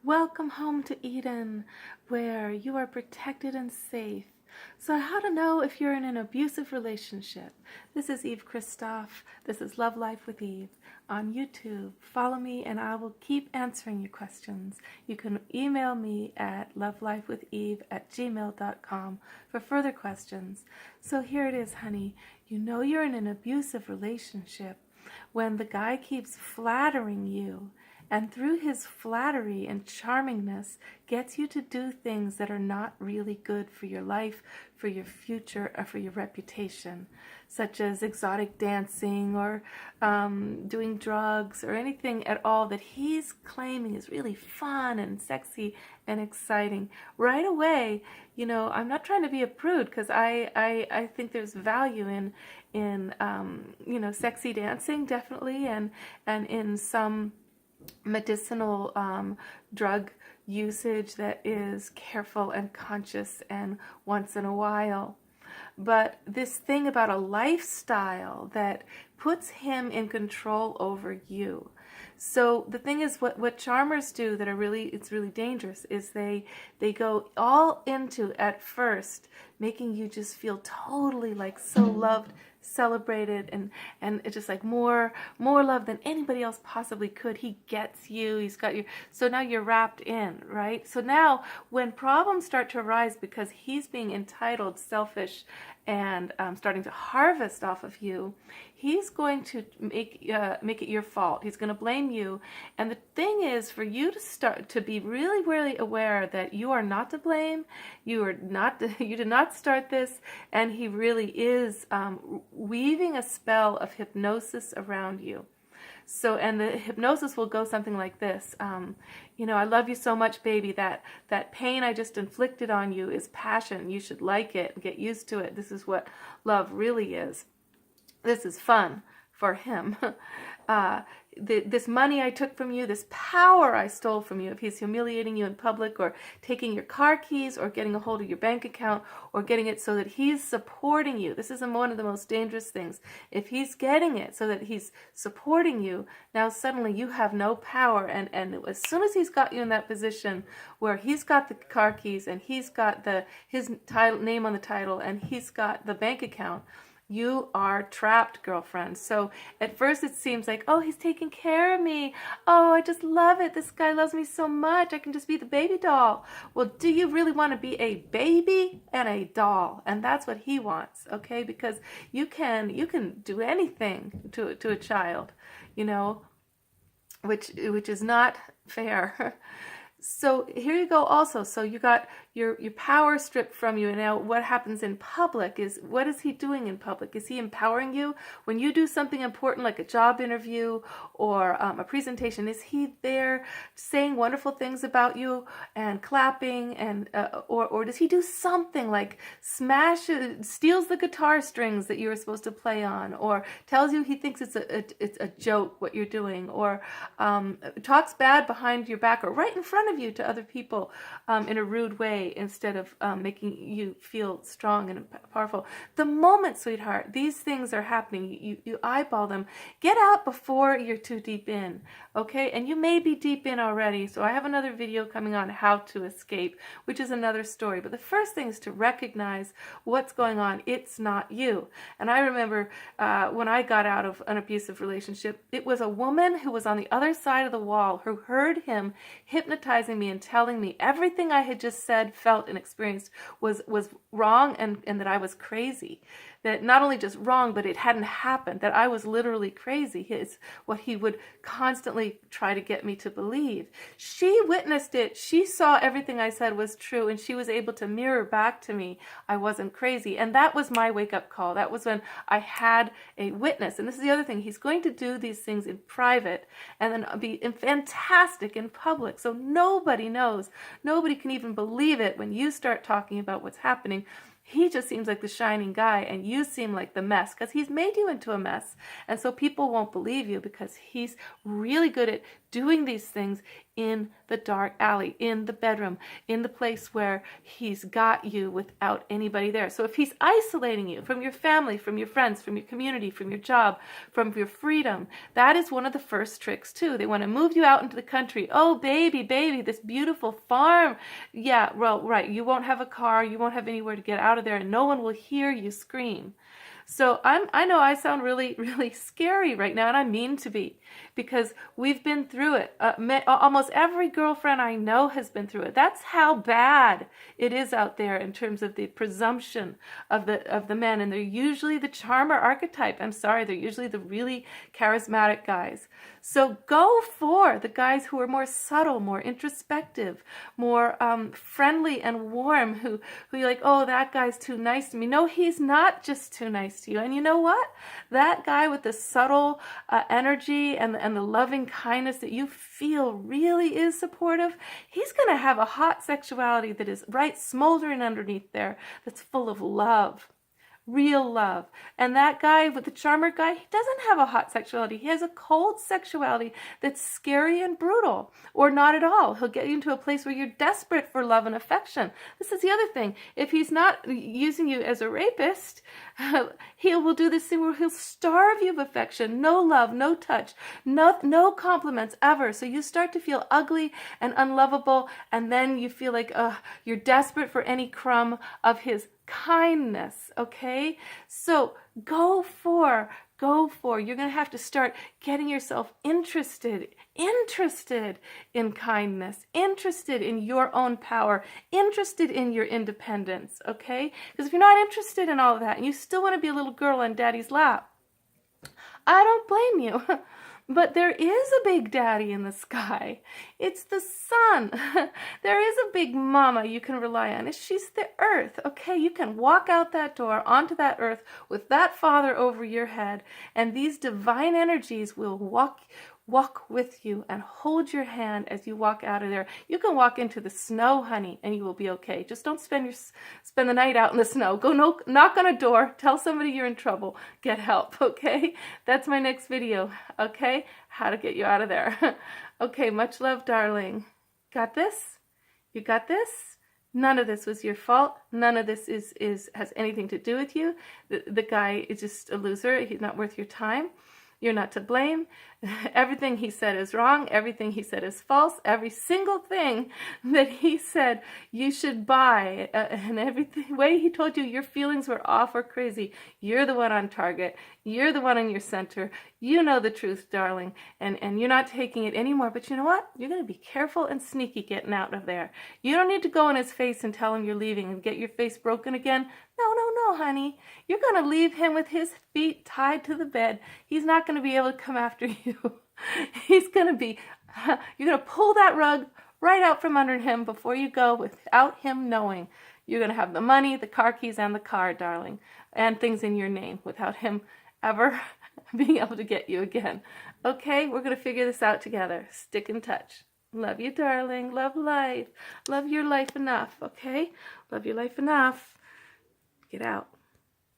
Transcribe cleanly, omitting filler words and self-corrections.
Welcome home to Eden, where you are protected and safe. So how to know if you're in an abusive relationship. This is Eve Christoph. This is Love Life with Eve on YouTube. Follow me and I will keep answering your questions. You can email me at lovelifewitheve@gmail.com for further questions. So here it is, honey. You know you're in an abusive relationship when the guy keeps flattering you, and through his flattery and charmingness gets you to do things that are not really good for your life, for your future, or for your reputation, such as exotic dancing or doing drugs or anything at all that he's claiming is really fun and sexy and exciting. Right away, I'm not trying to be a prude, because I think there's value in sexy dancing, definitely, and in some medicinal drug usage that is careful and conscious and once in a while. But this thing about a lifestyle that puts him in control over you. So the thing is, what charmers do that it's really dangerous is they go all into, at first, making you just feel totally like so loved, celebrated, and it's just like more love than anybody else possibly could. He gets you, he's got you, so now you're wrapped in, right? So now when problems start to arise because he's being entitled, selfish, and starting to harvest off of you, he's going to make it your fault. He's going to blame you. And the thing is, for you to start to be really, really aware that you are not to blame, you did not start this, and he really is weaving a spell of hypnosis around you. So, and the hypnosis will go something like this. I love you so much, baby. That pain I just inflicted on you is passion. You should like it and get used to it. This is what love really is. This is fun for him. This money I took from you, this power I stole from you, if he's humiliating you in public, or taking your car keys, or getting a hold of your bank account, or getting it so that he's supporting you. This is one of the most dangerous things. If he's getting it so that he's supporting you, now suddenly you have no power, and as soon as he's got you in that position where he's got the car keys, and he's got his name on the title, and he's got the bank account, you are trapped, girlfriend. So at first it seems like, oh, he's taking care of me. Oh, I just love it. This guy loves me so much. I can just be the baby doll. Well, do you really want to be a baby and a doll? And that's what he wants, okay? Because you can do anything to a child, which is not fair. So here you go also. So you got your power stripped from you. And now what happens in public is, what is he doing in public? Is he empowering you? When you do something important like a job interview or a presentation, is he there saying wonderful things about you and clapping, and or does he do something like steals the guitar strings that you were supposed to play on, or tells you he thinks it's a joke what you're doing, or talks bad behind your back or right in front of you to other people in a rude way, instead of making you feel strong and powerful? The moment, sweetheart, these things are happening, you eyeball them. Get out before you're too deep in, okay? And you may be deep in already, so I have another video coming on how to escape, which is another story. But the first thing is to recognize what's going on. It's not you. And I remember when I got out of an abusive relationship, it was a woman who was on the other side of the wall who heard him hypnotizing me and telling me everything I had just said, felt, and experienced was wrong, and that I was crazy. That not only just wrong, but it hadn't happened, that I was literally crazy. It's what he would constantly try to get me to believe. She witnessed it. She saw everything I said was true, and she was able to mirror back to me I wasn't crazy. And that was my wake-up call. That was when I had a witness. And this is the other thing. He's going to do these things in private and then be fantastic in public. So nobody knows. Nobody can even believe it when you start talking about what's happening. He just seems like the shining guy, and you seem like the mess because he's made you into a mess. And so people won't believe you because he's really good at doing these things in the dark alley, in the bedroom, in the place where he's got you without anybody there. So if he's isolating you from your family, from your friends, from your community, from your job, from your freedom, that is one of the first tricks too. They want to move you out into the country. Oh, baby, baby, this beautiful farm. Yeah, well, right. You won't have a car. You won't have anywhere to get out of there, and no one will hear you scream. So I know I sound really, really scary right now, and I mean to be, because we've been through it. Almost every girlfriend I know has been through it. That's how bad it is out there in terms of the presumption of the men, and they're usually the charmer archetype. I'm sorry, they're usually the really charismatic guys. So go for the guys who are more subtle, more introspective, more friendly and warm, who you're like, oh, that guy's too nice to me. No, he's not just too nice to you. And you know what? That guy with the subtle energy and the loving kindness that you feel really is supportive, he's going to have a hot sexuality that is right smoldering underneath there, that's full of love. Real love. And that guy with the charmer guy, he doesn't have a hot sexuality. He has a cold sexuality that's scary and brutal, or not at all. He'll get you into a place where you're desperate for love and affection. This is the other thing. If he's not using you as a rapist, he will do this thing where he'll starve you of affection. No love, no touch, no compliments ever. So you start to feel ugly and unlovable, and then you feel like you're desperate for any crumb of his kindness. Okay, so go for. You're going to have to start getting yourself interested in kindness, interested in your own power, interested in your independence. Okay, because if you're not interested in all of that and you still want to be a little girl on daddy's lap, I don't blame you. But there is a big daddy in the sky. It's the sun. There is a big mama you can rely on. She's the earth, okay? You can walk out that door onto that earth with that father over your head, and these divine energies will walk with you and hold your hand as you walk out of there. You can walk into the snow, honey, and you will be okay. Just don't spend the night out in the snow. Go knock on a door, tell somebody you're in trouble, get help, okay? That's my next video, okay? How to get you out of there. Okay, much love, darling. Got this? You got this? None of this was your fault. None of this has anything to do with you. The guy is just a loser. He's not worth your time. You're not to blame. Everything he said is wrong. Everything he said is false. Every single thing that he said you should buy, and every way he told you your feelings were off or crazy, you're the one on target. You're the one in your center. You know the truth, darling, and you're not taking it anymore. But you know what? You're going to be careful and sneaky getting out of there. You don't need to go in his face and tell him you're leaving and get your face broken again. No, honey. You're going to leave him with his feet tied to the bed. He's not going to be able to come after you. He's going to be, you're going to pull that rug right out from under him before you go without him knowing. You're going to have the money, the car keys, and the car, darling, and things in your name without him ever being able to get you again. Okay, we're going to figure this out together. Stick in touch. Love you, darling. Love life. Love your life enough, okay? Love your life enough. Get out.